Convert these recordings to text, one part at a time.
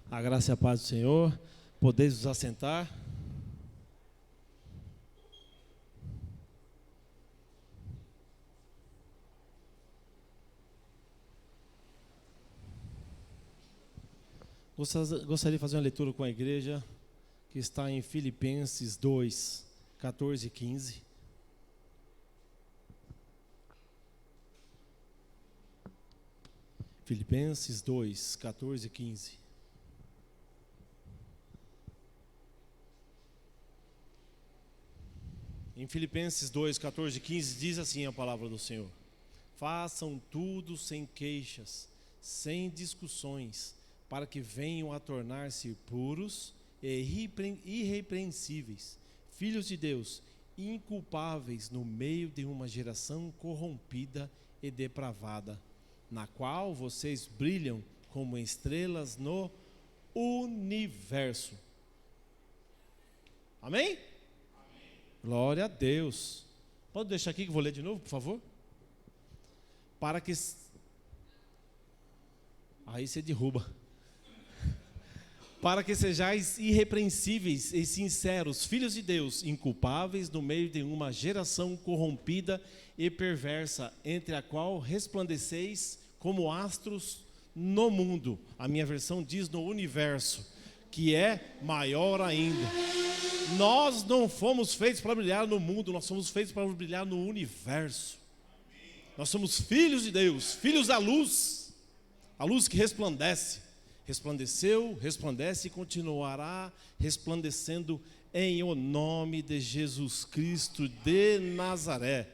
A graça e a paz do Senhor. Podeis vos assentar. Gostaria de fazer uma leitura com a igreja que está em Filipenses 2, 14 e 15. Filipenses 2, 14 e 15. Em Filipenses 2, 14 e 15 diz assim a palavra do Senhor: façam tudo sem queixas, sem discussões, para que venham a tornar-se puros e irrepreensíveis, filhos de Deus, inculpáveis no meio de uma geração corrompida e depravada, na qual vocês brilham como estrelas no universo. Amém? Glória a Deus. Pode deixar aqui que eu vou ler de novo, por favor? Para que... Aí você derruba. Para que sejais irrepreensíveis e sinceros, filhos de Deus, inculpáveis no meio de uma geração corrompida e perversa, entre a qual resplandeceis como astros no mundo. A minha versão diz no universo, que é maior ainda. Nós não fomos feitos para brilhar no mundo, nós somos feitos para brilhar no universo. Nós somos filhos de Deus, filhos da luz, a luz que resplandece. Resplandeceu, resplandece e continuará resplandecendo em o nome de Jesus Cristo de Nazaré.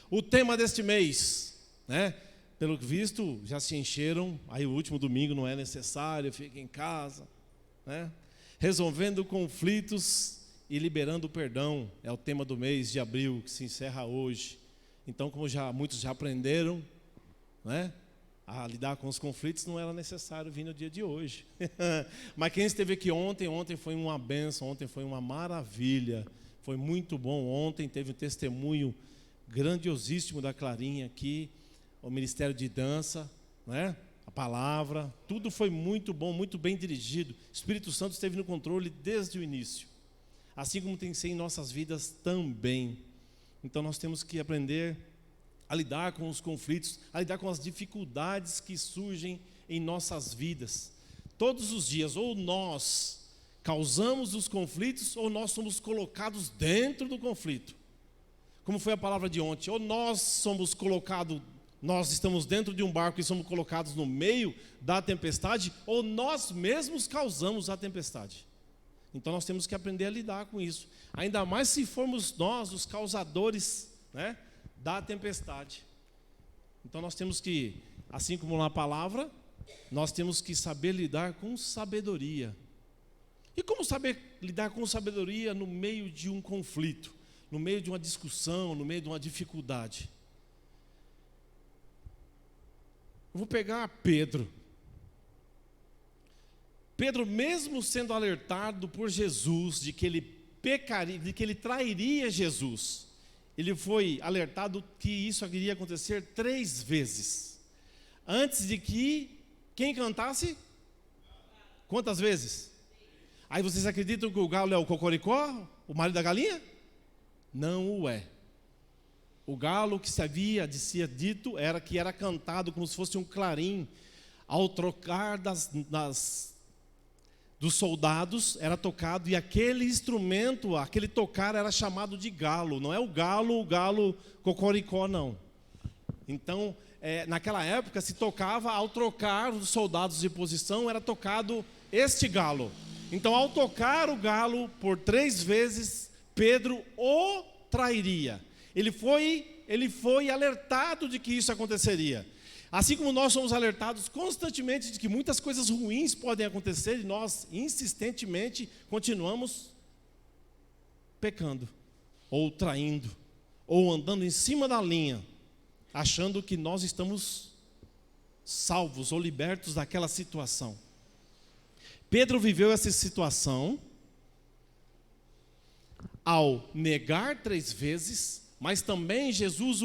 O tema deste mês, né? Pelo visto, já se encheram, aí o último domingo não é necessário, fica em casa, né? Resolvendo conflitos e liberando perdão, é o tema do mês de abril, que se encerra hoje. Então, como muitos já aprenderam, né, a lidar com os conflitos, não era necessário vir no dia de hoje. Mas quem esteve aqui ontem foi uma bênção, ontem foi uma maravilha, foi muito bom. Ontem teve um testemunho grandiosíssimo da Clarinha aqui, o Ministério de Dança, né? A palavra, tudo foi muito bom, muito bem dirigido. O Espírito Santo esteve no controle desde o início, assim como tem que ser em nossas vidas também. Então nós temos que aprender a lidar com os conflitos, a lidar com as dificuldades que surgem em nossas vidas. Todos os dias, ou nós causamos os conflitos, ou nós somos colocados dentro do conflito. Como foi a palavra de ontem, ou nós estamos dentro de um barco e somos colocados no meio da tempestade, ou nós mesmos causamos a tempestade. Então nós temos que aprender a lidar com isso, ainda mais se formos nós os causadores, né, da tempestade. Então nós temos que, assim como na palavra, nós temos que saber lidar com sabedoria. E como saber lidar com sabedoria no meio de um conflito, no meio de uma discussão, no meio de uma dificuldade? Eu vou pegar Pedro. Pedro, mesmo sendo alertado por Jesus de que ele pecaria, de que ele trairia Jesus, ele foi alertado que isso iria acontecer 3 vezes. Antes de que quem cantasse? Quantas vezes? Aí vocês acreditam que o galo é o cocoricó, o marido da galinha? Não o é. O galo que se havia dito era que era cantado como se fosse um clarim. Ao trocar dos soldados era tocado, e aquele instrumento, aquele tocar era chamado de galo. Não é o galo cocoricó, não. Então, naquela época se tocava, ao trocar os soldados de posição, era tocado este galo. Então, ao tocar o galo por 3 vezes, Pedro o trairia. Ele foi alertado de que isso aconteceria. Assim como nós somos alertados constantemente de que muitas coisas ruins podem acontecer, e nós insistentemente continuamos pecando, ou traindo, ou andando em cima da linha, achando que nós estamos salvos ou libertos daquela situação. Pedro viveu essa situação ao negar 3 vezes, mas também Jesus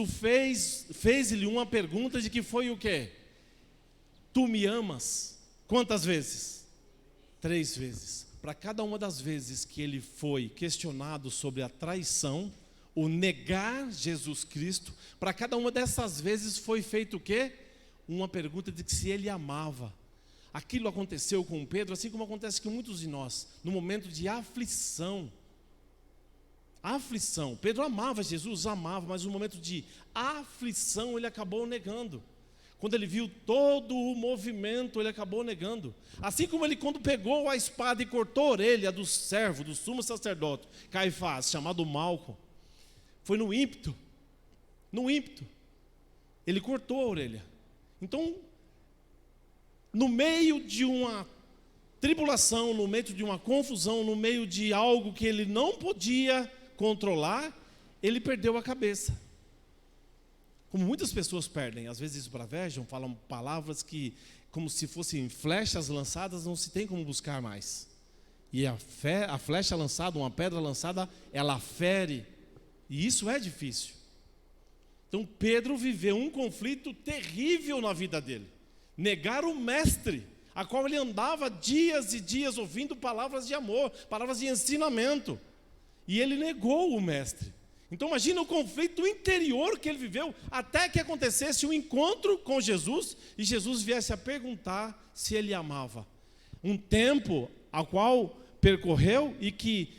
fez-lhe uma pergunta de que foi o quê? Tu me amas? Quantas vezes? 3 vezes. Para cada uma das vezes que ele foi questionado sobre a traição, o negar Jesus Cristo, para cada uma dessas vezes foi feito o quê? Uma pergunta de que se ele amava. Aquilo aconteceu com Pedro, assim como acontece com muitos de nós, no momento de aflição. Aflição. Pedro amava Jesus, amava, mas no momento de aflição ele acabou negando. Quando ele viu todo o movimento, ele acabou negando. Assim como ele, quando pegou a espada e cortou a orelha do servo, do sumo sacerdote, Caifás, chamado Malco, foi no ímpeto. Ele cortou a orelha. Então, no meio de uma tribulação, no meio de uma confusão, no meio de algo que ele não podia controlar, ele perdeu a cabeça. Como muitas pessoas perdem, às vezes esbravejam, falam palavras que, como se fossem flechas lançadas, não se tem como buscar mais. E a flecha lançada, uma pedra lançada, ela fere. E isso é difícil. Então Pedro viveu um conflito terrível na vida dele. Negar o mestre, a qual ele andava dias e dias ouvindo palavras de amor, palavras de ensinamento. E ele negou o mestre. Então imagina o conflito interior que ele viveu, até que acontecesse um encontro com Jesus, e Jesus viesse a perguntar se ele amava. Um tempo ao qual percorreu, e que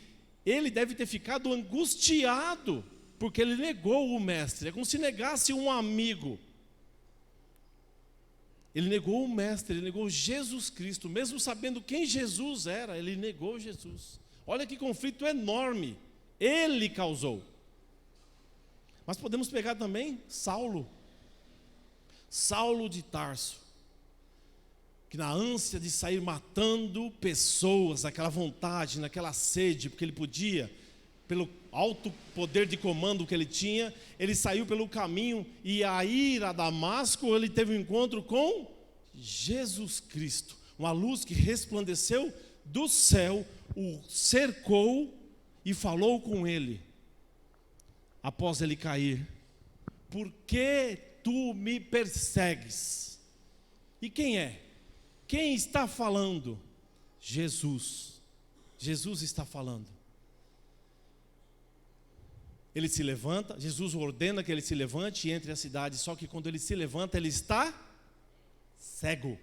ele deve ter ficado angustiado, porque ele negou o mestre. É como se negasse um amigo. Ele negou o mestre, ele negou Jesus Cristo, mesmo sabendo quem Jesus era, ele negou Jesus. Olha que conflito enorme ele causou. Mas podemos pegar também Saulo de Tarso, que na ânsia de sair matando pessoas, naquela vontade, naquela sede, porque ele podia, pelo alto poder de comando que ele tinha, ele saiu pelo caminho e a ir a Damasco, ele teve um encontro com Jesus Cristo. Uma luz que resplandeceu do céu, o cercou e falou com ele. Após ele cair: por que tu me persegues? E quem é? Quem está falando? Jesus. Jesus está falando. Ele se levanta, Jesus ordena que ele se levante e entre a cidade, só que quando ele se levanta, ele está cego.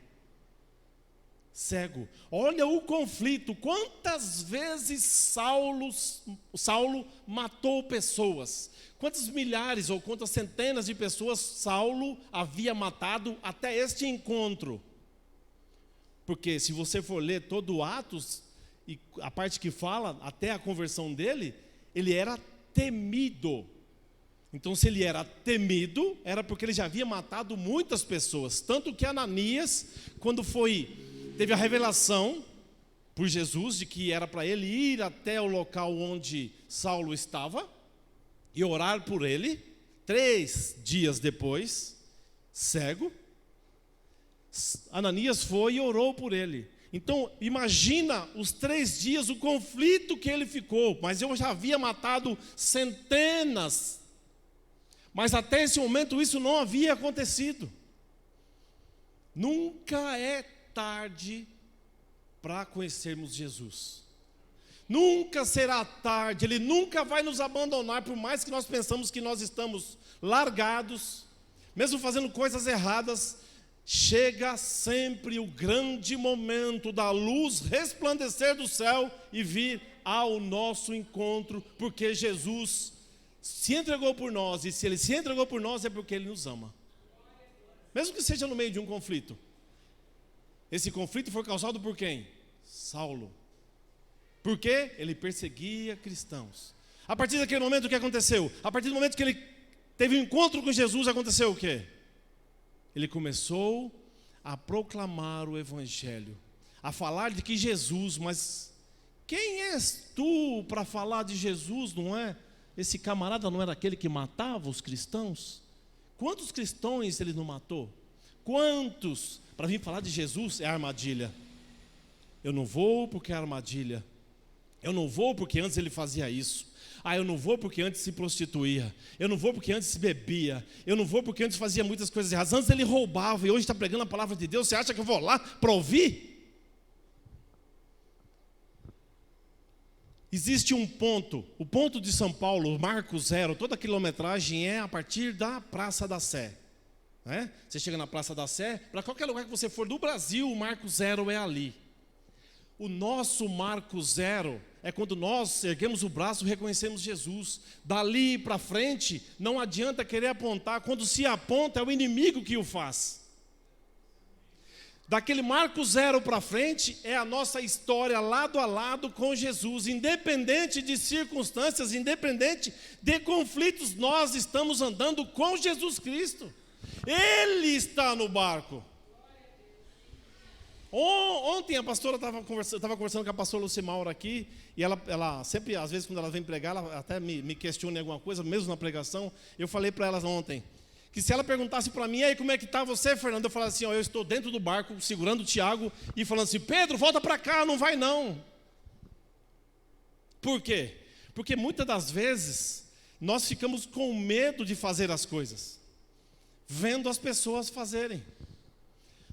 Cego. Olha o conflito. Quantas vezes Saulo matou pessoas? Quantas milhares ou quantas centenas de pessoas Saulo havia matado até este encontro? Porque se você for ler todo o Atos, e a parte que fala até a conversão dele, ele era temido. Então, se ele era temido, era porque ele já havia matado muitas pessoas. Tanto que Ananias, quando teve a revelação por Jesus de que era para ele ir até o local onde Saulo estava e orar por ele, 3 dias depois, cego, Ananias foi e orou por ele. Então, imagina os 3 dias, o conflito que ele ficou. Mas eu já havia matado centenas. Mas até esse momento isso não havia acontecido. Nunca é tarde para conhecermos Jesus. Nunca será tarde, Ele nunca vai nos abandonar, por mais que nós pensamos que nós estamos largados, mesmo fazendo coisas erradas. Chega sempre o grande momento da luz resplandecer do céu e vir ao nosso encontro, porque Jesus se entregou por nós, e se Ele se entregou por nós é porque Ele nos ama. Mesmo que seja no meio de um conflito. Esse conflito foi causado por quem? Saulo. Por quê? Ele perseguia cristãos. A partir daquele momento, o que aconteceu? A partir do momento que ele teve um encontro com Jesus, aconteceu o quê? Ele começou a proclamar o Evangelho, a falar de que Jesus, mas quem és tu para falar de Jesus, não é? Esse camarada não era aquele que matava os cristãos? Quantos cristãos ele não matou? Quantos? Para vir falar de Jesus é armadilha. Eu não vou porque é armadilha. Eu não vou porque antes ele fazia isso. Eu não vou porque antes se prostituía. Eu não vou porque antes bebia. Eu não vou porque antes fazia muitas coisas erradas. Antes ele roubava e hoje está pregando a palavra de Deus. Você acha que eu vou lá para ouvir? Existe um ponto, o ponto de São Paulo, Marco Zero, toda a quilometragem é a partir da Praça da Sé. Né? Você chega na Praça da Sé, para qualquer lugar que você for do Brasil, o Marco Zero é ali. O nosso Marco Zero é quando nós erguemos o braço e reconhecemos Jesus. Dali para frente, não adianta querer apontar, quando se aponta é o inimigo que o faz. Daquele Marco Zero para frente é a nossa história lado a lado com Jesus, independente de circunstâncias, independente de conflitos, nós estamos andando com Jesus Cristo. Ele está no barco. Ontem a pastora estava conversando com a pastora Lucimaura aqui, e ela sempre, às vezes quando ela vem pregar, ela até me questiona em alguma coisa, mesmo na pregação. Eu falei para ela ontem, que se ela perguntasse para mim, aí como é que está você, Fernando? Eu falaria assim, eu estou dentro do barco, segurando o Tiago e falando assim, Pedro, volta para cá, não vai não. Por quê? Porque muitas das vezes, nós ficamos com medo de fazer as coisas, vendo as pessoas fazerem.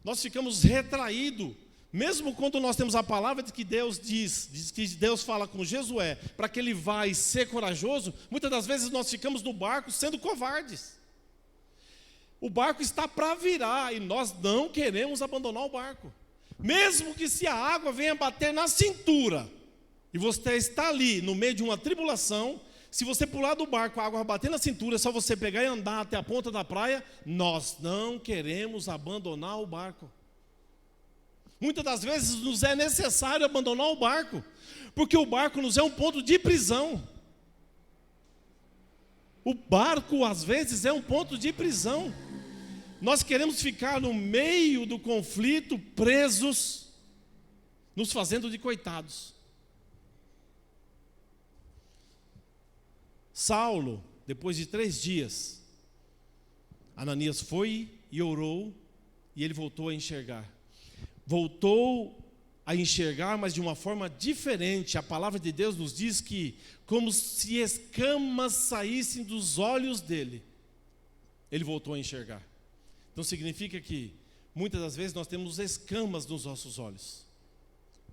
Nós ficamos retraídos, mesmo quando nós temos a palavra de que Deus diz que Deus fala com Josué, para que ele vá e ser corajoso, muitas das vezes nós ficamos no barco sendo covardes. O barco está para virar e nós não queremos abandonar o barco. Mesmo que se a água venha bater na cintura, e você está ali no meio de uma tribulação, se você pular do barco, a água vai bater na cintura, é só você pegar e andar até a ponta da praia, nós não queremos abandonar o barco. Muitas das vezes nos é necessário abandonar o barco, porque o barco nos é um ponto de prisão. O barco, às vezes, é um ponto de prisão. Nós queremos ficar no meio do conflito, presos, nos fazendo de coitados. Saulo, depois de 3 dias, Ananias foi e orou, e ele voltou a enxergar. Voltou a enxergar, mas de uma forma diferente. A palavra de Deus nos diz que, como se escamas saíssem dos olhos dele, ele voltou a enxergar. Então significa que, muitas das vezes, nós temos escamas nos nossos olhos.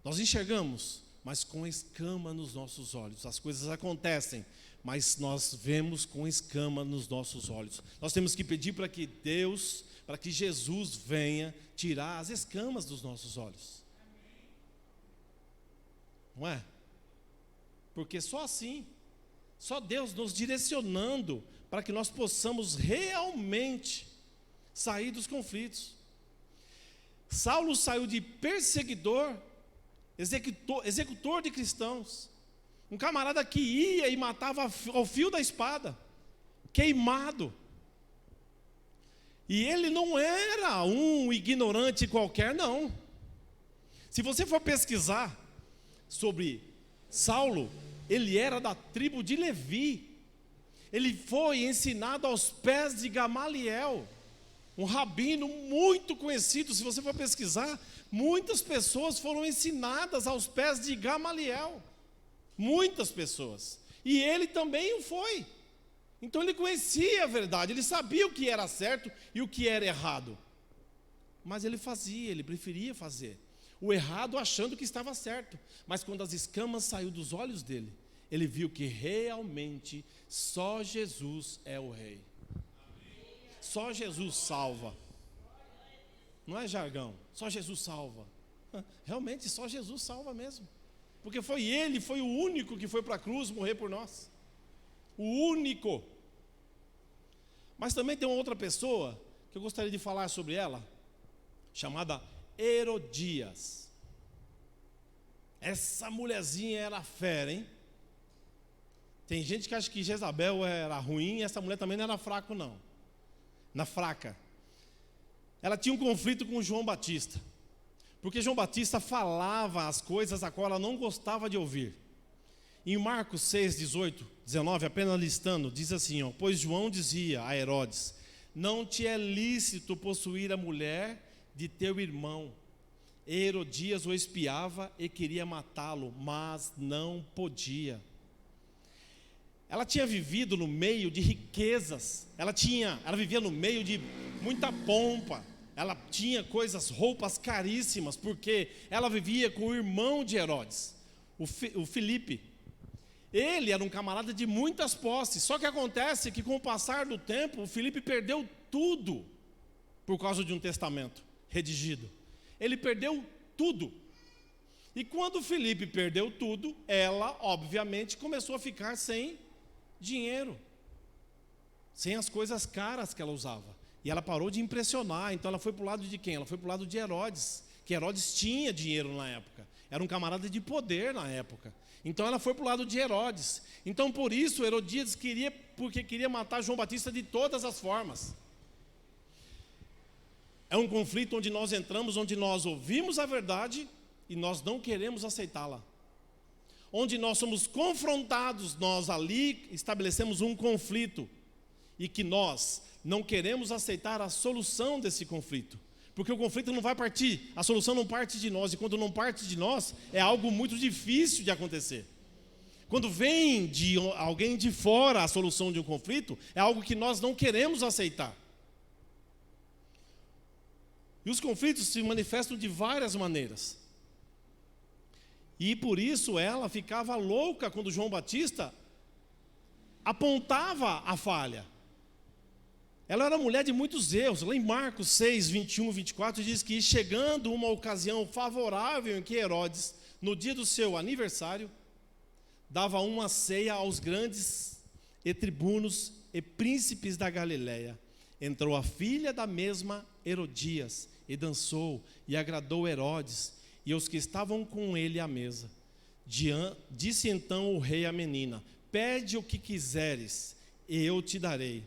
Nós enxergamos, mas com escama nos nossos olhos. As coisas acontecem, mas nós vemos com escama nos nossos olhos. Nós temos que pedir para que Deus, para que Jesus venha tirar as escamas dos nossos olhos. Não é? Porque só assim, só Deus nos direcionando para que nós possamos realmente sair dos conflitos. Saulo saiu de perseguidor, executor de cristãos. Um camarada que ia e matava ao fio da espada, queimado. E ele não era um ignorante qualquer, não. Se você for pesquisar sobre Saulo, ele era da tribo de Levi. Ele foi ensinado aos pés de Gamaliel, um rabino muito conhecido. Se você for pesquisar, muitas pessoas foram ensinadas aos pés de Gamaliel. Muitas pessoas. E ele também o foi. Então ele conhecia a verdade, ele sabia o que era certo e o que era errado. Mas ele fazia, ele preferia fazer o errado achando que estava certo. Mas quando as escamas saíram dos olhos dele, ele viu que realmente só Jesus é o Rei. Só Jesus salva. Não é jargão, só Jesus salva. Realmente só Jesus salva mesmo. Porque ele foi o único que foi para a cruz morrer por nós. O único. Mas também tem uma outra pessoa que eu gostaria de falar sobre ela, chamada Herodias. Essa mulherzinha era fera, hein? Tem gente que acha que Jezabel era ruim, e essa mulher também não era fraca, não. Fraca. Ela tinha um conflito com João Batista, porque João Batista falava as coisas a qual ela não gostava de ouvir. Em Marcos 6, 18, 19, apenas listando, diz assim, pois João dizia a Herodes, não te é lícito possuir a mulher de teu irmão. Herodias o espiava e queria matá-lo, mas não podia. Ela tinha vivido no meio de riquezas, ela vivia no meio de muita pompa, ela tinha roupas caríssimas, porque ela vivia com o irmão de Herodes, o Filipe. Ele era um camarada de muitas posses. Só que acontece que com o passar do tempo, o Filipe perdeu tudo por causa de um testamento redigido. Ele perdeu tudo. E quando o Filipe perdeu tudo, ela, obviamente, começou a ficar sem dinheiro, sem as coisas caras que ela usava. E ela parou de impressionar. Então ela foi para o lado de quem? Ela foi para o lado de Herodes, que Herodes tinha dinheiro na época. Era um camarada de poder na época. Então ela foi para o lado de Herodes. Então por isso Herodíades queria matar João Batista de todas as formas. É um conflito onde nós entramos, onde nós ouvimos a verdade e nós não queremos aceitá-la. Onde nós somos confrontados, nós ali estabelecemos um conflito e que nós não queremos aceitar a solução desse conflito. Porque o conflito não vai partir, a solução não parte de nós, e quando não parte de nós, é algo muito difícil de acontecer. Quando vem de alguém de fora a solução de um conflito, é algo que nós não queremos aceitar. E os conflitos se manifestam de várias maneiras. E por isso ela ficava louca quando João Batista apontava a falha. Ela era mulher de muitos erros. Lá em Marcos 6, 21, 24, diz que chegando uma ocasião favorável em que Herodes, no dia do seu aniversário, dava uma ceia aos grandes e tribunos e príncipes da Galileia. Entrou a filha da mesma Herodias e dançou e agradou Herodes e os que estavam com ele à mesa. Disse então o rei à menina: pede o que quiseres e eu te darei.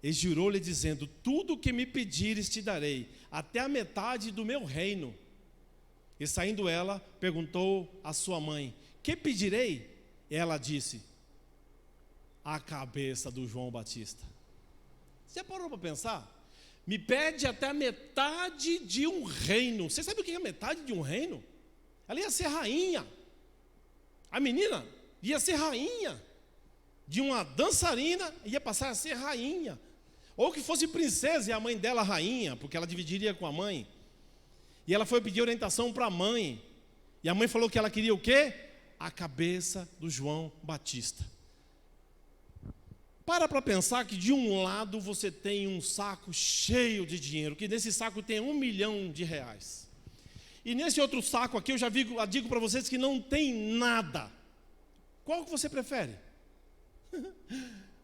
E jurou-lhe dizendo: tudo o que me pedires te darei, até a metade do meu reino. E saindo ela, perguntou à sua mãe: que pedirei? E ela disse: a cabeça do João Batista. Você já parou para pensar? Me pede até a metade de um reino. Você sabe o que é a metade de um reino? Ela ia ser rainha. A menina ia ser rainha. De uma dançarina, ia passar a ser rainha. Ou que fosse princesa e a mãe dela rainha, porque ela dividiria com a mãe. E ela foi pedir orientação para a mãe. E a mãe falou que ela queria o quê? A cabeça do João Batista. Para pensar que de um lado você tem um saco cheio de dinheiro, que nesse saco tem R$1 milhão. E nesse outro saco aqui eu já digo para vocês que não tem nada. Qual que você prefere?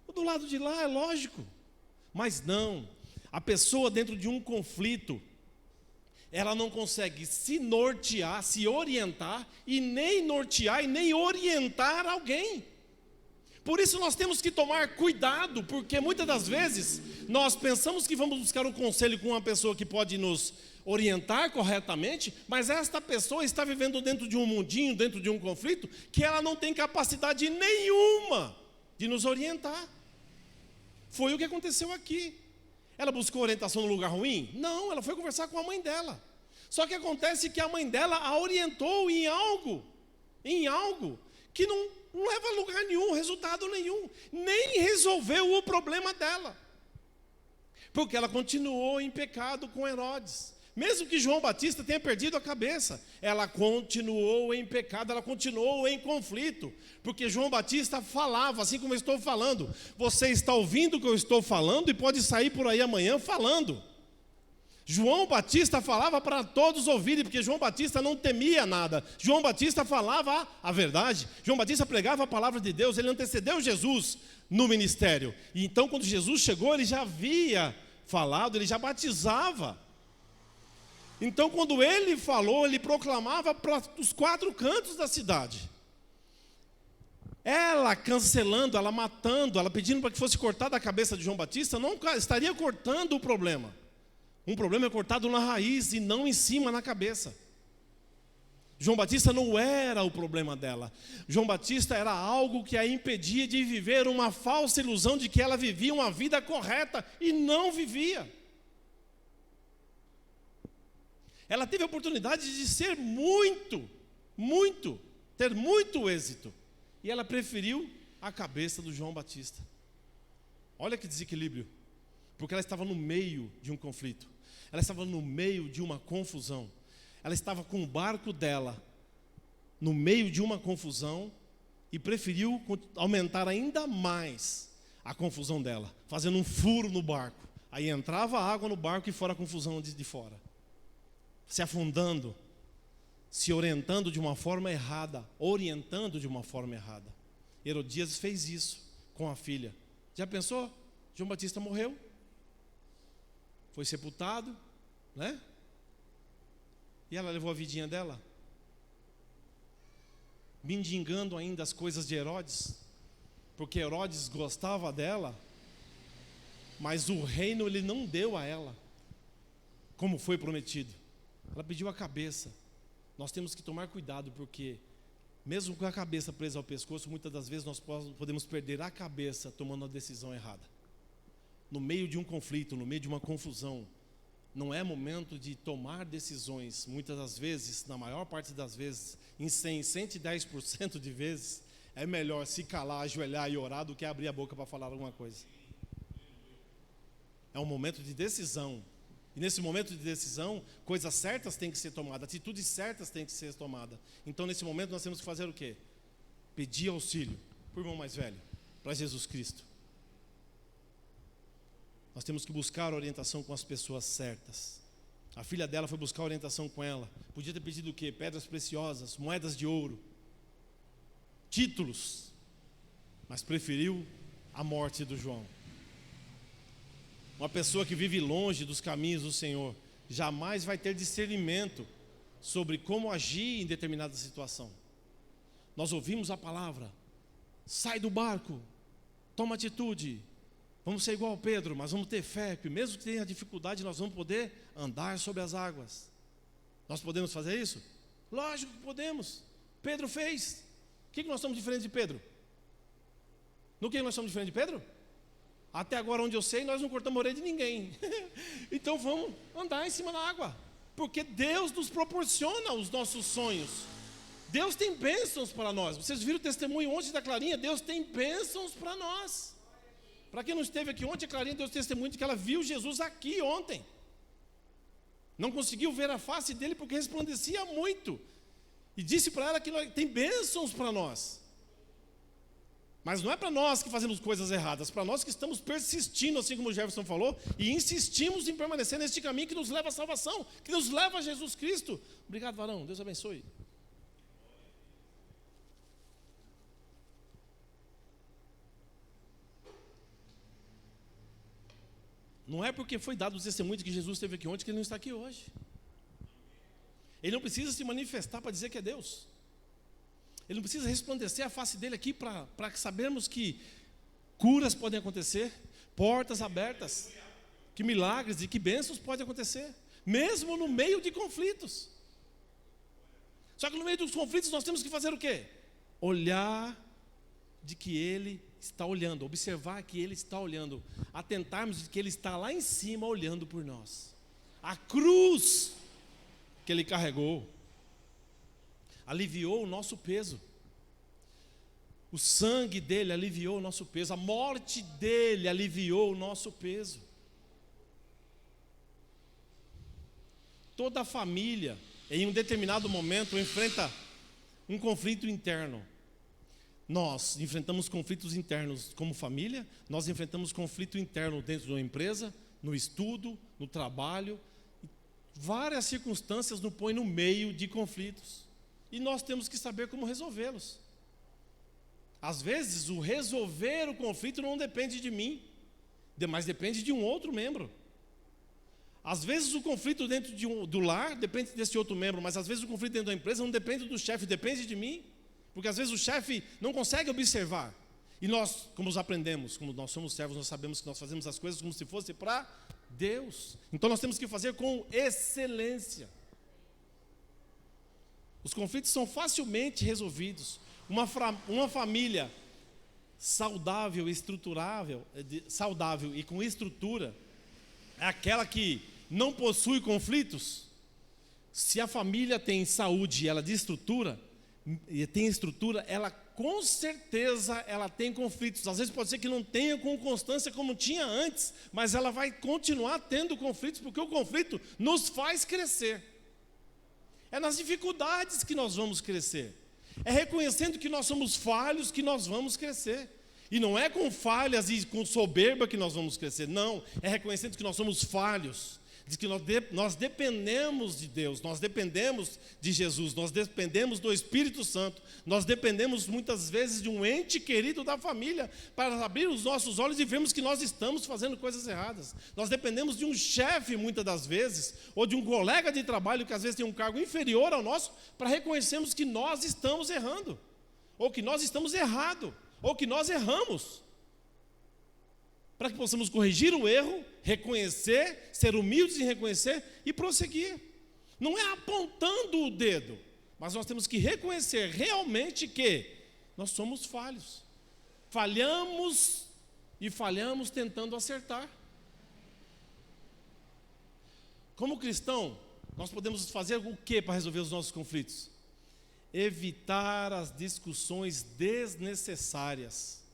O do lado de lá, é lógico. Mas não, a pessoa dentro de um conflito, ela não consegue se nortear, se orientar, e nem nortear e nem orientar alguém. Por isso nós temos que tomar cuidado, porque muitas das vezes nós pensamos que vamos buscar um conselho com uma pessoa que pode nos orientar corretamente, mas esta pessoa está vivendo dentro de um mundinho, dentro de um conflito, que ela não tem capacidade nenhuma de nos orientar. Foi o que aconteceu aqui. Ela buscou orientação no lugar ruim? Não, ela foi conversar com a mãe dela. Só que acontece que a mãe dela a orientou em algo que não leva a lugar nenhum, resultado nenhum, nem resolveu o problema dela. Porque ela continuou em pecado com Herodes. Mesmo que João Batista tenha perdido a cabeça, ela continuou em pecado, ela continuou em conflito. Porque João Batista falava, assim como eu estou falando. Você está ouvindo o que eu estou falando e pode sair por aí amanhã falando. João Batista falava para todos ouvirem, porque João Batista não temia nada. João Batista falava a verdade. João Batista pregava a palavra de Deus, ele antecedeu Jesus no ministério. E então quando Jesus chegou, ele já havia falado, ele já batizava. Então quando ele falou, ele proclamava para os 4 cantos da cidade. Ela cancelando, ela matando, ela pedindo para que fosse cortada a cabeça de João Batista, não estaria cortando o problema. Um problema é cortado na raiz e não em cima, na cabeça. João Batista não era o problema dela. João Batista era algo que a impedia de viver uma falsa ilusão de que ela vivia uma vida correta e não vivia. Ela teve a oportunidade de ser ter muito êxito. E ela preferiu a cabeça do João Batista. Olha que desequilíbrio. Porque ela estava no meio de um conflito. Ela estava no meio de uma confusão. Ela estava com o barco dela no meio de uma confusão e preferiu aumentar ainda mais a confusão dela, fazendo um furo no barco. Aí entrava água no barco e fora a confusão de fora, se afundando, se orientando de uma forma errada, Herodias fez isso com a filha. Já pensou? João Batista morreu, foi sepultado, né? E ela levou a vidinha dela, mendigando ainda as coisas de Herodes, porque Herodes gostava dela, mas o reino ele não deu a ela, como foi prometido. Ela pediu a cabeça. Nós temos que tomar cuidado, porque mesmo com a cabeça presa ao pescoço, muitas das vezes nós podemos perder a cabeça tomando a decisão errada. No meio de um conflito, no meio de uma confusão, não é momento de tomar decisões. Muitas das vezes, na maior parte das vezes, em 110% de vezes, é melhor se calar, ajoelhar e orar do que abrir a boca para falar alguma coisa. É um momento de decisão. E nesse momento de decisão, coisas certas têm que ser tomadas, atitudes certas têm que ser tomadas. Então, nesse momento, nós temos que fazer o quê? Pedir auxílio para o irmão mais velho, para Jesus Cristo. Nós temos que buscar orientação com as pessoas certas. A filha dela foi buscar orientação com ela. Podia ter pedido o quê? Pedras preciosas, moedas de ouro, títulos, mas preferiu a morte do João. Uma pessoa que vive longe dos caminhos do Senhor jamais vai ter discernimento sobre como agir em determinada situação. Nós ouvimos a palavra: sai do barco, toma atitude, vamos ser igual ao Pedro, mas vamos ter fé, que mesmo que tenha dificuldade, nós vamos poder andar sobre as águas. Nós podemos fazer isso? Lógico que podemos. Pedro fez. O que nós somos diferentes de Pedro? No que nós somos diferentes de Pedro? Até agora, onde eu sei, nós não cortamos a orelha de ninguém. Então vamos andar em cima da água, porque Deus nos proporciona os nossos sonhos. Deus tem bênçãos para nós. Vocês viram o testemunho ontem da Clarinha? Deus tem bênçãos para nós. Para quem não esteve aqui ontem, a Clarinha deu testemunho de que ela viu Jesus aqui ontem. Não conseguiu ver a face dele porque resplandecia muito. E disse para ela que tem bênçãos para nós. Mas não é para nós que fazemos coisas erradas, para nós que estamos persistindo, assim como o Jefferson falou, e insistimos em permanecer neste caminho que nos leva à salvação, que nos leva a Jesus Cristo. Obrigado, varão, Deus abençoe. Não é porque foi dado o testemunho de que Jesus esteve aqui ontem que ele não está aqui hoje. Ele não precisa se manifestar para dizer que é Deus. Ele não precisa resplandecer a face dele aqui para sabermos que curas podem acontecer, portas abertas, que milagres e que bênçãos podem acontecer, mesmo no meio de conflitos. Só que no meio dos conflitos nós temos que fazer o quê? Olhar de que Ele está olhando, observar que Ele está olhando, atentarmos de que Ele está lá em cima olhando por nós. A cruz que Ele carregou aliviou o nosso peso. O sangue dele aliviou o nosso peso. A morte dele aliviou o nosso peso. Toda a família, em um determinado momento, enfrenta um conflito interno. Nós enfrentamos conflitos internos como família, nós enfrentamos conflito interno dentro de uma empresa, no estudo, no trabalho. Várias circunstâncias nos põem no meio de conflitos. E nós temos que saber como resolvê-los. Às vezes, o resolver o conflito não depende de mim, mas depende de um outro membro. Às vezes, o conflito dentro do lar depende desse outro membro, mas às vezes o conflito dentro da empresa não depende do chefe, depende de mim. Porque às vezes o chefe não consegue observar. E nós, como nós aprendemos, como nós somos servos, nós sabemos que nós fazemos as coisas como se fosse para Deus. Então nós temos que fazer com excelência. Os conflitos são facilmente resolvidos. Uma família saudável, saudável e com estrutura, é aquela que não possui conflitos. Se a família tem saúde e ela tem estrutura, ela com certeza ela tem conflitos. Às vezes pode ser que não tenha com constância como tinha antes, mas ela vai continuar tendo conflitos, porque o conflito nos faz crescer. É nas dificuldades que nós vamos crescer. É reconhecendo que nós somos falhos que nós vamos crescer. E não é com falhas e com soberba que nós vamos crescer. Não, é reconhecendo que nós somos falhos. Diz que nós dependemos de Deus, nós dependemos de Jesus, nós dependemos do Espírito Santo, nós dependemos muitas vezes de um ente querido da família para abrir os nossos olhos e vermos que nós estamos fazendo coisas erradas. Nós dependemos de um chefe muitas das vezes, ou de um colega de trabalho que às vezes tem um cargo inferior ao nosso, para reconhecermos que nós estamos errando, ou que nós estamos errados, ou que nós erramos. Para que possamos corrigir o erro, reconhecer, ser humildes em reconhecer e prosseguir. Não é apontando o dedo, mas nós temos que reconhecer realmente que nós somos falhos. Falhamos e falhamos tentando acertar. Como cristão, nós podemos fazer o que para resolver os nossos conflitos? Evitar as discussões desnecessárias.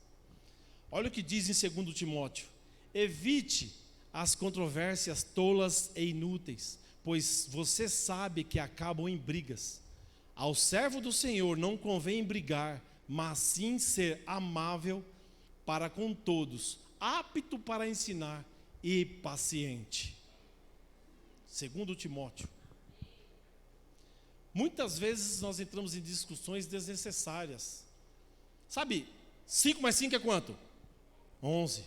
Olha o que diz em 2 Timóteo: evite as controvérsias tolas e inúteis, pois você sabe que acabam em brigas. Ao servo do Senhor não convém brigar, mas sim ser amável para com todos, apto para ensinar e paciente. 2 Timóteo. Muitas vezes nós entramos em discussões desnecessárias. Sabe, 5 mais 5 é quanto? 11,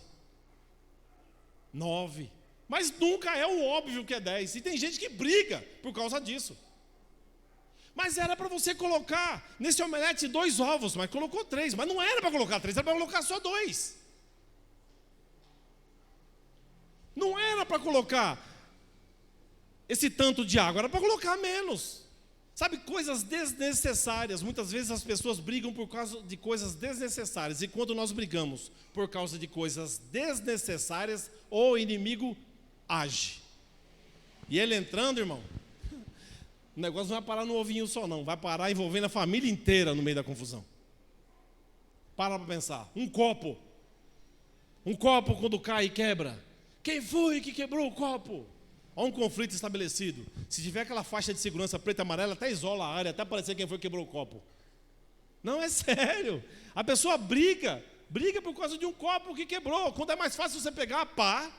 9, mas nunca é o óbvio que é 10, e tem gente que briga por causa disso. Mas era para você colocar nesse omelete 2 ovos, mas colocou 3, mas não era para colocar 3, era para colocar só 2. Não era para colocar esse tanto de água, era para colocar menos. Sabe, coisas desnecessárias. Muitas vezes as pessoas brigam por causa de coisas desnecessárias. E quando nós brigamos por causa de coisas desnecessárias, o inimigo age. E ele entrando, irmão, o negócio não vai parar no ovinho só não, vai parar envolvendo a família inteira no meio da confusão. Para pensar, um copo quando cai e quebra. Quem foi que quebrou o copo? Há um conflito estabelecido. Se tiver aquela faixa de segurança preta e amarela, até isola a área, até aparecer quem foi que quebrou o copo. Não, é sério. A pessoa briga por causa de um copo que quebrou. Quando é mais fácil você pegar a pá,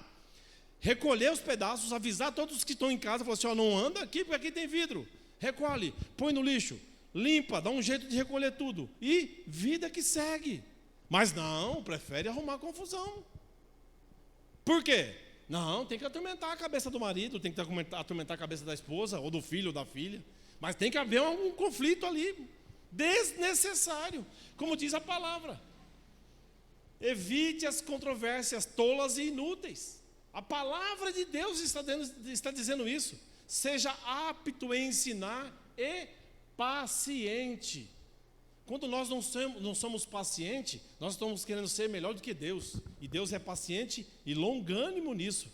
recolher os pedaços, avisar todos que estão em casa, falar assim, não anda aqui porque aqui tem vidro. Recolhe, põe no lixo, limpa, dá um jeito de recolher tudo. E vida que segue. Mas não, prefere arrumar confusão. Por quê? Não, tem que atormentar a cabeça do marido, tem que atormentar a cabeça da esposa, ou do filho, ou da filha. Mas tem que haver um conflito ali, desnecessário. Como diz a palavra. Evite as controvérsias tolas e inúteis. A palavra de Deus está dizendo isso. Seja apto em ensinar e paciente. Quando nós não somos pacientes, nós estamos querendo ser melhor do que Deus. E Deus é paciente e longânimo nisso.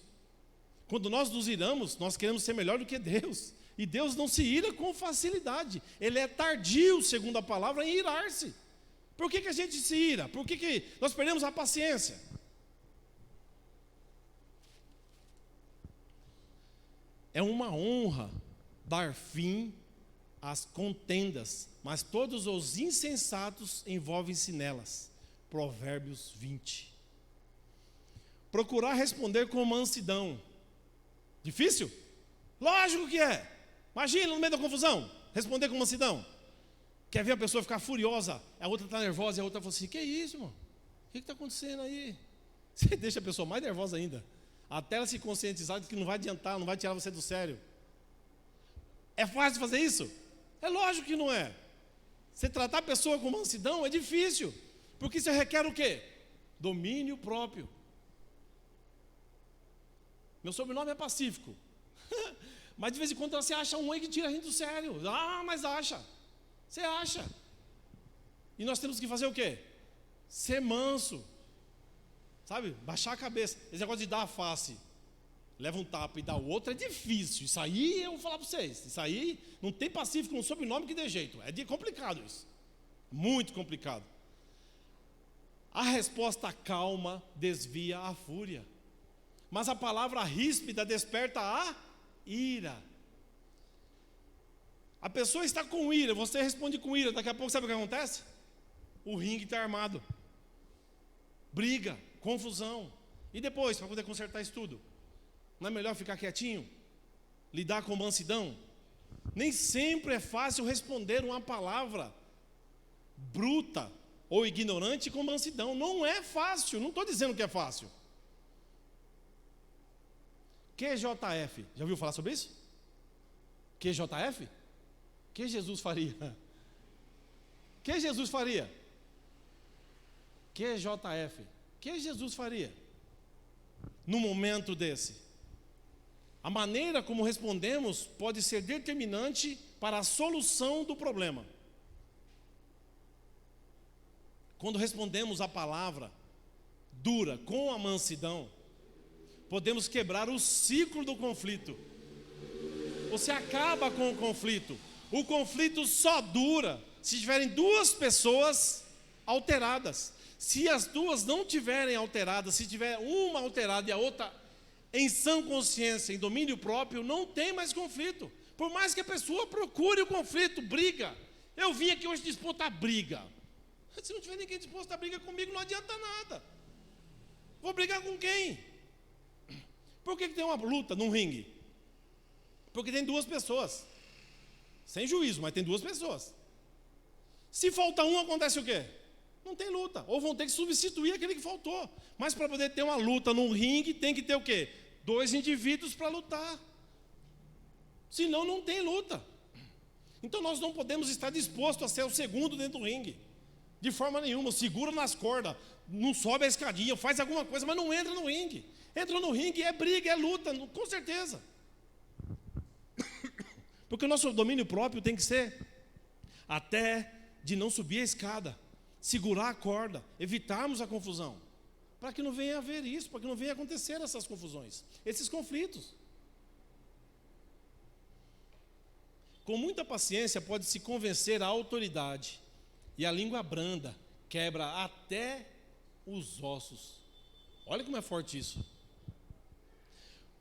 Quando nós nos iramos, nós queremos ser melhor do que Deus. E Deus não se ira com facilidade. Ele é tardio, segundo a palavra, em irar-se. Por que a gente se ira? Por que nós perdemos a paciência? É uma honra dar fim às contendas, mas todos os insensatos envolvem-se nelas. Provérbios 20. Procurar responder com mansidão. Difícil? Lógico que é. Imagina no meio da confusão, responder com mansidão. Quer ver a pessoa ficar furiosa, a outra está nervosa e a outra fala assim, que isso, irmão? O que está acontecendo aí? Você deixa a pessoa mais nervosa ainda, até ela se conscientizar de que não vai adiantar, não vai tirar você do sério. É fácil fazer isso? É lógico que não é. Você tratar a pessoa com mansidão é difícil, porque isso requer o quê? Domínio próprio. Meu sobrenome é Pacífico, mas de vez em quando você acha um aí que tira a gente do sério. Mas acha. Você acha. E nós temos que fazer o quê? Ser manso. Sabe? Baixar a cabeça. Esse negócio de dar a face, leva um tapa e dá o outro, é difícil. Isso aí eu vou falar para vocês. Isso aí não tem Pacífico, um sobrenome que dê jeito. É complicado isso. Muito complicado. A resposta calma desvia a fúria, mas a palavra ríspida desperta a ira. A pessoa está com ira, você responde com ira, daqui a pouco sabe o que acontece? O ringue está armado. Briga, confusão. E depois, para poder consertar isso tudo? Não é melhor ficar quietinho? Lidar com mansidão? Nem sempre é fácil responder uma palavra bruta ou ignorante com mansidão. Não é fácil, não estou dizendo que é fácil. QJF, já ouviu falar sobre isso? QJF? Que Jesus faria? Que Jesus faria? QJF. Que Jesus faria? No momento desse. A maneira como respondemos pode ser determinante para a solução do problema. Quando respondemos a palavra dura com a mansidão, podemos quebrar o ciclo do conflito. Você acaba com o conflito. O conflito só dura se tiverem duas pessoas alteradas. Se as duas não tiverem alteradas, se tiver uma alterada e a outra em sã consciência, em domínio próprio, não tem mais conflito. Por mais que a pessoa procure o conflito, briga. Eu vim aqui hoje disposto a briga. Se não tiver ninguém disposto a briga comigo, não adianta nada. Vou brigar com quem? Por que tem uma luta num ringue? Porque tem duas pessoas. Sem juízo, mas tem duas pessoas. Se falta um, acontece o quê? Não tem luta. Ou vão ter que substituir aquele que faltou. Mas para poder ter uma luta num ringue, tem que ter o quê? 2 indivíduos para lutar. Senão não tem luta. Então nós não podemos estar dispostos a ser o segundo dentro do ringue. De forma nenhuma. Segura nas cordas, não sobe a escadinha, faz alguma coisa, mas não entra no ringue. Entra no ringue, é briga, é luta, com certeza. Porque o nosso domínio próprio tem que ser até de não subir a escada, segurar a corda, evitarmos a confusão, para que não venha a haver isso, para que não venha a acontecer essas confusões, esses conflitos. Com muita paciência pode-se convencer a autoridade, e a língua branda quebra até os ossos. Olha como é forte isso.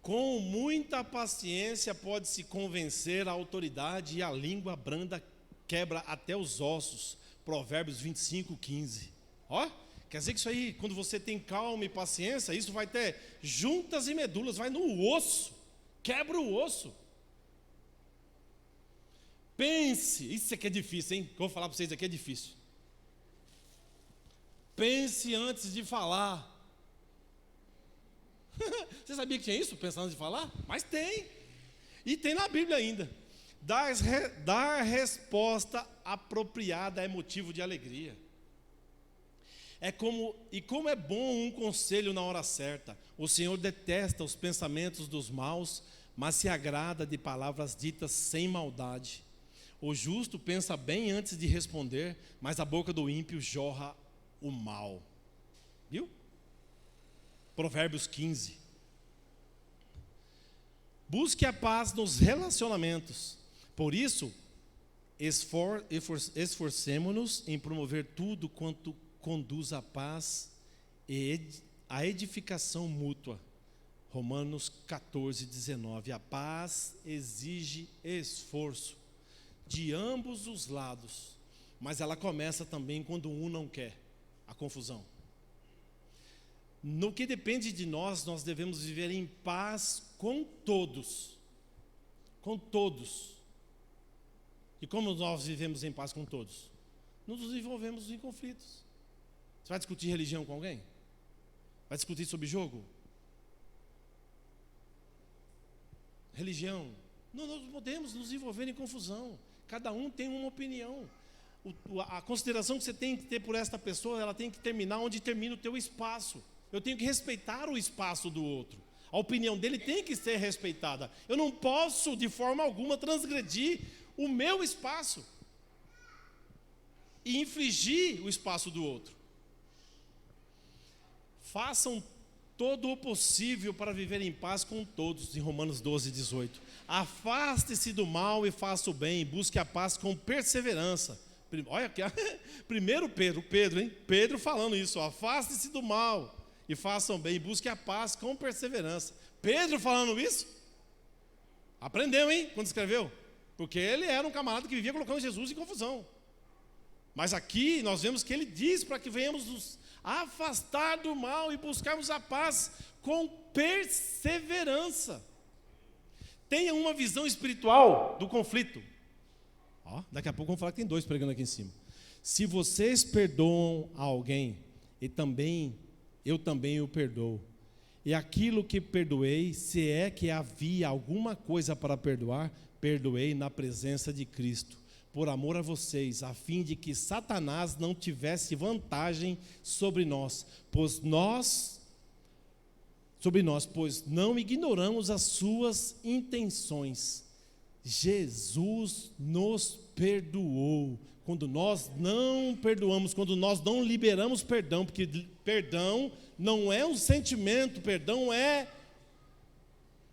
Com muita paciência pode-se convencer a autoridade, e a língua branda quebra até os ossos. Provérbios 25, 15. Ó, quer dizer que isso aí, quando você tem calma e paciência, isso vai ter juntas e medulas, vai no osso, quebra o osso. Pense, isso aqui é difícil, hein? Que eu vou falar para vocês aqui é difícil. Pense antes de falar. Você sabia que tinha isso, pensar antes de falar? Mas tem. E tem na Bíblia ainda. Dar resposta apropriada é motivo de alegria. Como é bom um conselho na hora certa. O Senhor detesta os pensamentos dos maus, mas se agrada de palavras ditas sem maldade. O justo pensa bem antes de responder, mas a boca do ímpio jorra o mal. Viu? Provérbios 15. Busque a paz nos relacionamentos. Por isso, esforcemo-nos em promover tudo quanto conduz à paz e à edificação mútua. Romanos 14, 19. A paz exige esforço de ambos os lados, mas ela começa também quando um não quer, a confusão. No que depende de nós, nós devemos viver em paz com todos. Com todos. E como nós vivemos em paz com todos? Nos envolvemos em conflitos. Você vai discutir religião com alguém? Vai discutir sobre jogo? Religião? Não, nós podemos nos envolver em confusão. Cada um tem uma opinião. A consideração que você tem que ter por esta pessoa, ela tem que terminar onde termina o teu espaço. Eu tenho que respeitar o espaço do outro. A opinião dele tem que ser respeitada. Eu não posso, de forma alguma, transgredir o meu espaço e infringir o espaço do outro. Façam todo o possível para viver em paz com todos, em Romanos 12, 18. Afaste-se do mal e faça o bem, busque a paz com perseverança. Olha aqui, primeiro Pedro, hein? Pedro falando isso, afaste-se do mal e façam bem, busque a paz com perseverança. Pedro falando isso? Aprendeu, hein? Quando escreveu? Porque ele era um camarada que vivia colocando Jesus em confusão. Mas aqui nós vemos que ele diz para que venhamos nos afastar do mal e buscarmos a paz com perseverança. Tenha uma visão espiritual do conflito. Daqui a pouco vamos falar que tem 2 pregando aqui em cima. Se vocês perdoam a alguém, eu também o perdoo. E aquilo que perdoei, se é que havia alguma coisa para perdoar, perdoei na presença de Cristo, por amor a vocês, a fim de que Satanás não tivesse vantagem sobre nós, pois não ignoramos as suas intenções. Jesus nos perdoou. Quando nós não perdoamos, quando nós não liberamos perdão, porque perdão não é um sentimento, perdão é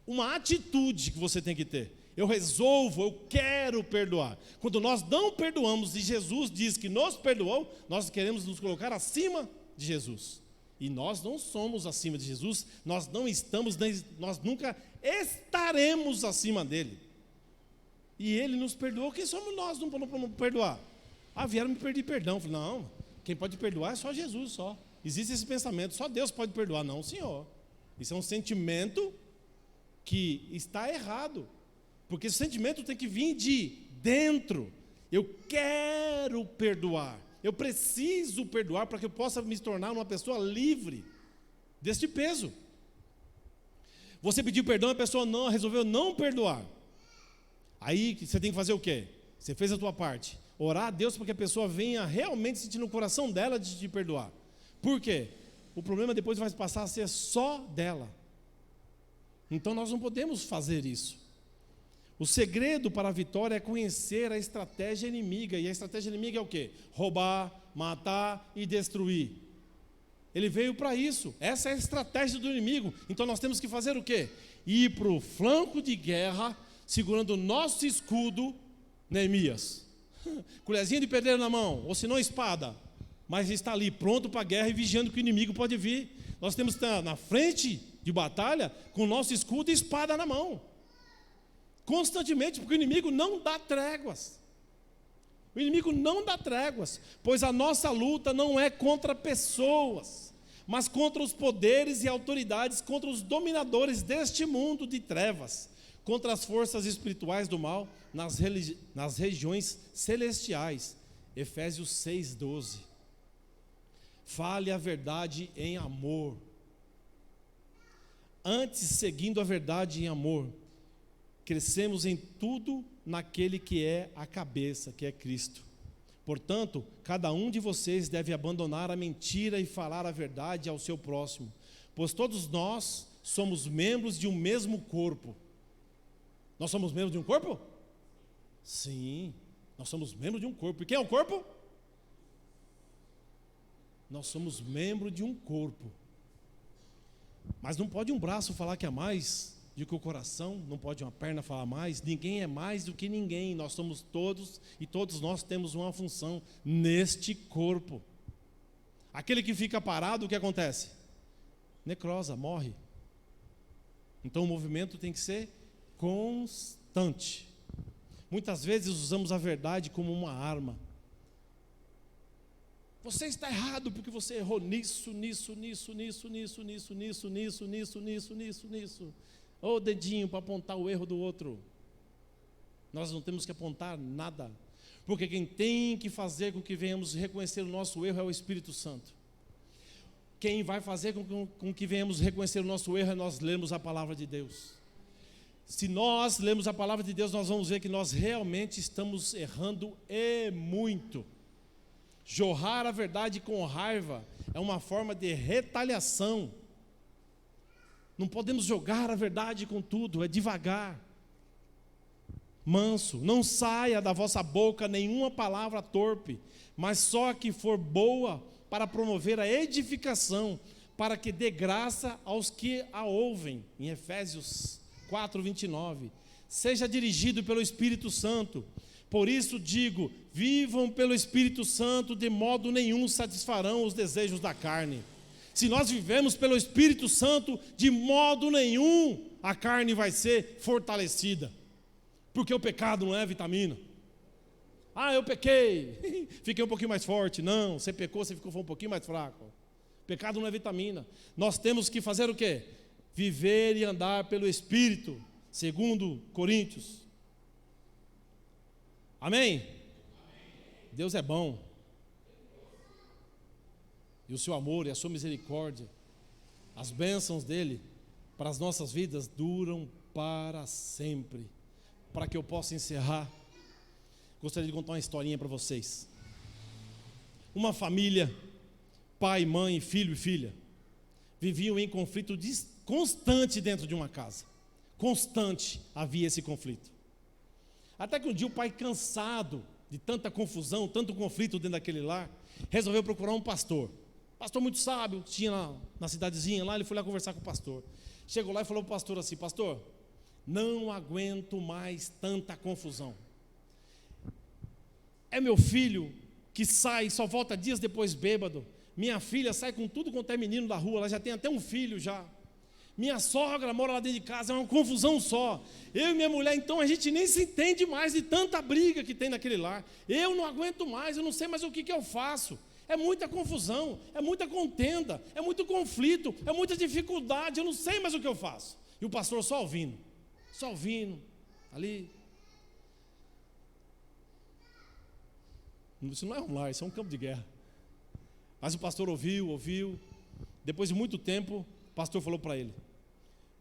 uma atitude que você tem que ter. Eu resolvo, eu quero perdoar. Quando nós não perdoamos e Jesus diz que nos perdoou, nós queremos nos colocar acima de Jesus. E nós não somos acima de Jesus, nós nunca estaremos acima dele. E ele nos perdoou, quem somos nós não perdoar? Vieram me pedir perdão. Eu falei, não, quem pode perdoar é só Jesus, só. Existe esse pensamento, só Deus pode perdoar. Não, Senhor. Isso é um sentimento que está errado. Porque esse sentimento tem que vir de dentro. Eu quero perdoar. Eu preciso perdoar para que eu possa me tornar uma pessoa livre deste peso. Você pediu perdão, a pessoa resolveu não perdoar. Aí você tem que fazer o quê? Você fez a tua parte. Orar a Deus para que a pessoa venha realmente sentir no coração dela de te perdoar. Por quê? O problema depois vai passar a ser só dela. Então nós não podemos fazer isso. O segredo para a vitória é conhecer a estratégia inimiga. E a estratégia inimiga é o quê? Roubar, matar e destruir. Ele veio para isso. Essa é a estratégia do inimigo. Então nós temos que fazer o quê? Ir para o flanco de guerra, segurando o nosso escudo, Neemias. Colherzinha de pedreiro na mão, ou se não espada. Mas está ali pronto para a guerra e vigiando que o inimigo pode vir. Nós temos que estar na frente de batalha com o nosso escudo e espada na mão. Constantemente, porque o inimigo não dá tréguas. O inimigo não dá tréguas, pois a nossa luta não é contra pessoas, mas contra os poderes e autoridades, contra os dominadores deste mundo de trevas, contra as forças espirituais do mal nas regiões celestiais. Efésios 6:12. Fale a verdade em amor. Antes, seguindo a verdade em amor, crescemos em tudo naquele que é a cabeça, que é Cristo. Portanto, cada um de vocês deve abandonar a mentira e falar a verdade ao seu próximo, pois todos nós somos membros de um mesmo corpo. Nós somos membros de um corpo? Sim, nós somos membros de um corpo. E quem é o corpo? Nós somos membros de um corpo. Mas não pode um braço falar que é mais do que o coração, não pode uma perna falar mais. Ninguém é mais do que ninguém. Nós somos todos, e todos nós temos uma função neste corpo. Aquele que fica parado, o que acontece? Necrosa, morre. Então o movimento tem que ser constante. Muitas vezes usamos a verdade como uma arma. Você está errado porque você errou nisso. Ô dedinho para apontar o erro do outro. Nós não temos que apontar nada, porque quem tem que fazer com que venhamos reconhecer o nosso erro é o Espírito Santo. Quem vai fazer com que venhamos reconhecer o nosso erro é nós lermos a palavra de Deus. Se nós lermos a palavra de Deus, nós vamos ver que nós realmente estamos errando e muito. Jorrar a verdade com raiva é uma forma de retaliação. Não podemos jogar a verdade com tudo, é devagar. Manso, não saia da vossa boca nenhuma palavra torpe, mas só a que for boa para promover a edificação, para que dê graça aos que a ouvem. Em Efésios 4:29. Seja dirigido pelo Espírito Santo. Por isso digo, vivam pelo Espírito Santo, de modo nenhum satisfarão os desejos da carne. Se nós vivemos pelo Espírito Santo, de modo nenhum a carne vai ser fortalecida. Porque o pecado não é vitamina. Ah, eu pequei, fiquei um pouquinho mais forte. Não, você pecou, você foi um pouquinho mais fraco. Pecado não é vitamina. Nós temos que fazer o quê? Viver e andar pelo Espírito, segundo Coríntios. Amém? Deus é bom. E o seu amor e a sua misericórdia, as bênçãos dele para as nossas vidas duram para sempre. Para que eu possa encerrar, gostaria de contar uma historinha para vocês. Uma família, pai, mãe, filho e filha, viviam em conflito constante dentro de uma casa. Constante havia esse conflito. Até que um dia o pai, cansado de tanta confusão, tanto conflito dentro daquele lar, resolveu procurar um pastor. Pastor muito sábio, tinha lá na cidadezinha lá, ele foi lá conversar com o pastor. Chegou lá e falou para o pastor assim: pastor, não aguento mais tanta confusão. É meu filho que sai, só volta dias depois bêbado. Minha filha sai com tudo quanto é menino da rua, ela já tem até um filho já. Minha sogra mora lá dentro de casa, é uma confusão só. Eu e minha mulher, então, a gente nem se entende mais de tanta briga que tem naquele lar. Eu não aguento mais, eu não sei mais o que eu faço. É muita confusão, é muita contenda, é muito conflito, é muita dificuldade, eu não sei mais o que eu faço. E o pastor só ouvindo, ali. Isso não é um lar, isso é um campo de guerra. Mas o pastor ouviu. Depois de muito tempo, o pastor falou para ele: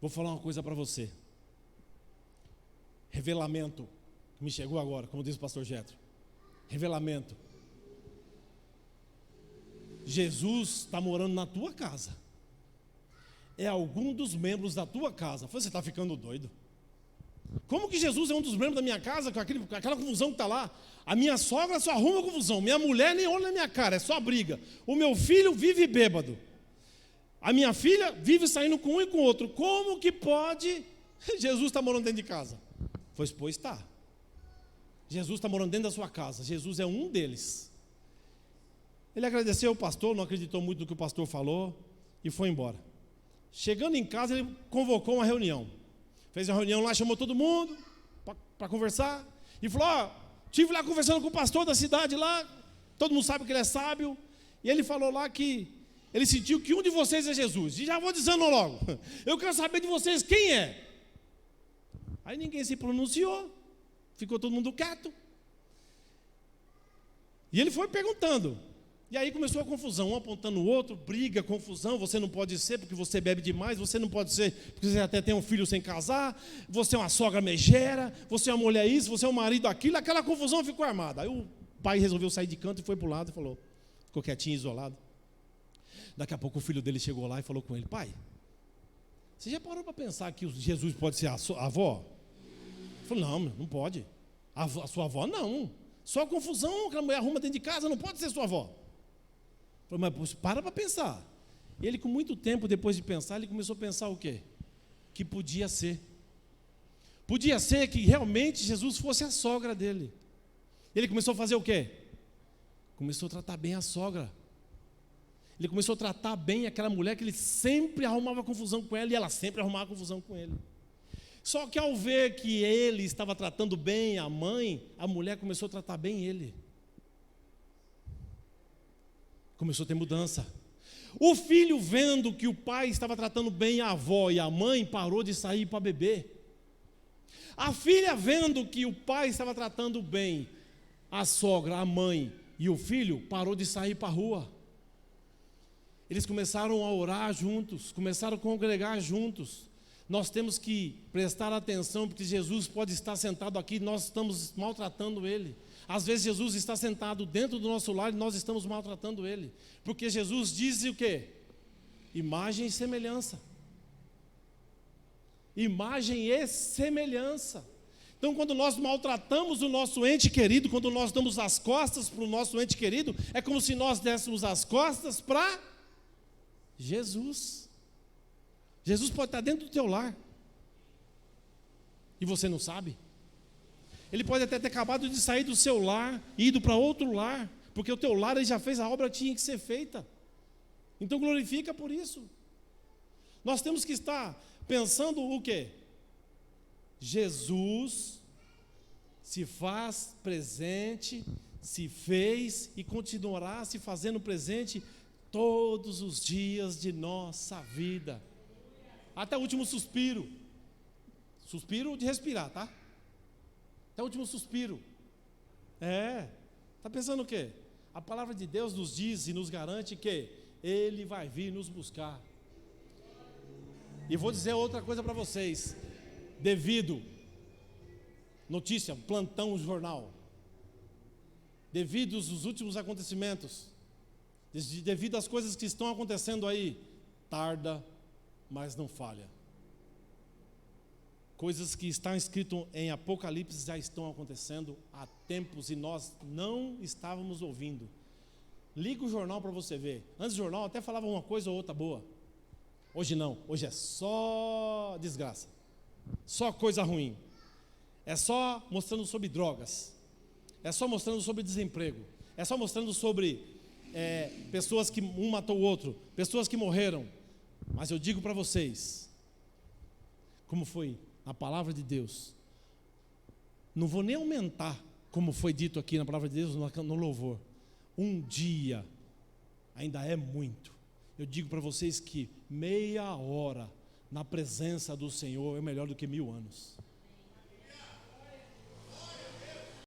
vou falar uma coisa para você. Revelamento, que me chegou agora, como diz o pastor Jetro. Revelamento. Jesus está morando na tua casa. É algum dos membros da tua casa. Você está ficando doido? Como que Jesus é um dos membros da minha casa, com aquela confusão que está lá? A minha sogra só arruma confusão, minha mulher nem olha na minha cara, é só briga. O meu filho vive bêbado. A minha filha vive saindo com um e com o outro. Como que pode? Jesus está morando dentro de casa. Pois está. Jesus está morando dentro da sua casa. Jesus é um deles. Ele agradeceu ao pastor, não acreditou muito no que o pastor falou e foi embora. Chegando em casa, ele convocou uma reunião. Fez uma reunião lá, chamou todo mundo para conversar e falou: estive lá conversando com o pastor da cidade lá, todo mundo sabe que ele é sábio, e ele falou lá que ele sentiu que um de vocês é Jesus. E já vou dizendo logo, eu quero saber de vocês quem é. Aí ninguém se pronunciou, ficou todo mundo quieto. E ele foi perguntando. E aí começou a confusão, um apontando o outro, briga, confusão. Você não pode ser porque você bebe demais, você não pode ser porque você até tem um filho sem casar, você é uma sogra megera, você é uma mulher isso, você é um marido aquilo. Aquela confusão ficou armada. Aí o pai resolveu sair de canto e foi para o lado e falou, ficou quietinho, isolado. Daqui a pouco o filho dele chegou lá e falou com ele: pai, você já parou para pensar que Jesus pode ser a avó? Ele falou: não pode. A sua avó não. Só confusão que a mulher arruma dentro de casa, não pode ser sua avó. Falei: mas para pensar. E ele, com muito tempo depois de pensar, ele começou a pensar o quê? Que podia ser. Podia ser que realmente Jesus fosse a sogra dele. Ele começou a fazer o quê? Começou a tratar bem a sogra. Ele começou a tratar bem aquela mulher que ele sempre arrumava confusão com ela e ela sempre arrumava confusão com ele. Só que ao ver que ele estava tratando bem a mãe, a mulher começou a tratar bem ele. Começou a ter mudança. O filho, vendo que o pai estava tratando bem a avó e a mãe, parou de sair para beber. A filha, vendo que o pai estava tratando bem a sogra, a mãe e o filho, parou de sair para a rua. Eles começaram a orar juntos, começaram a congregar juntos. Nós temos que prestar atenção, porque Jesus pode estar sentado aqui e nós estamos maltratando Ele. Às vezes Jesus está sentado dentro do nosso lar e nós estamos maltratando Ele. Porque Jesus diz o quê? Imagem e semelhança. Imagem e semelhança. Então, quando nós maltratamos o nosso ente querido, quando nós damos as costas para o nosso ente querido, é como se nós dessemos as costas para Jesus. Jesus pode estar dentro do teu lar e você não sabe. Ele pode até ter acabado de sair do seu lar e ido para outro lar, porque o teu lar ele já fez a obra que tinha que ser feita. Então glorifica por isso. Nós temos que estar pensando o quê? Jesus se faz presente, se fez e continuará se fazendo presente todos os dias de nossa vida, até o último suspiro. Suspiro de respirar, tá? Até o último suspiro. Está pensando o quê? A palavra de Deus nos diz e nos garante que Ele vai vir nos buscar. E vou dizer outra coisa para vocês. Devido, notícia, plantão, jornal. Devido aos últimos acontecimentos, devido às coisas que estão acontecendo aí, tarda, mas não falha. Coisas que estão escritas em Apocalipse já estão acontecendo há tempos e nós não estávamos ouvindo. Liga o jornal para você ver. Antes do jornal até falava uma coisa ou outra boa. Hoje não, hoje é só desgraça, só coisa ruim. É só mostrando sobre drogas, é só mostrando sobre desemprego, é só mostrando sobre pessoas que um matou o outro, pessoas que morreram. Mas eu digo para vocês, como foi a palavra de Deus, não vou nem aumentar, como foi dito aqui na palavra de Deus, no louvor. Um dia ainda é muito. Eu digo para vocês que meia hora na presença do Senhor é melhor do que 1000 anos.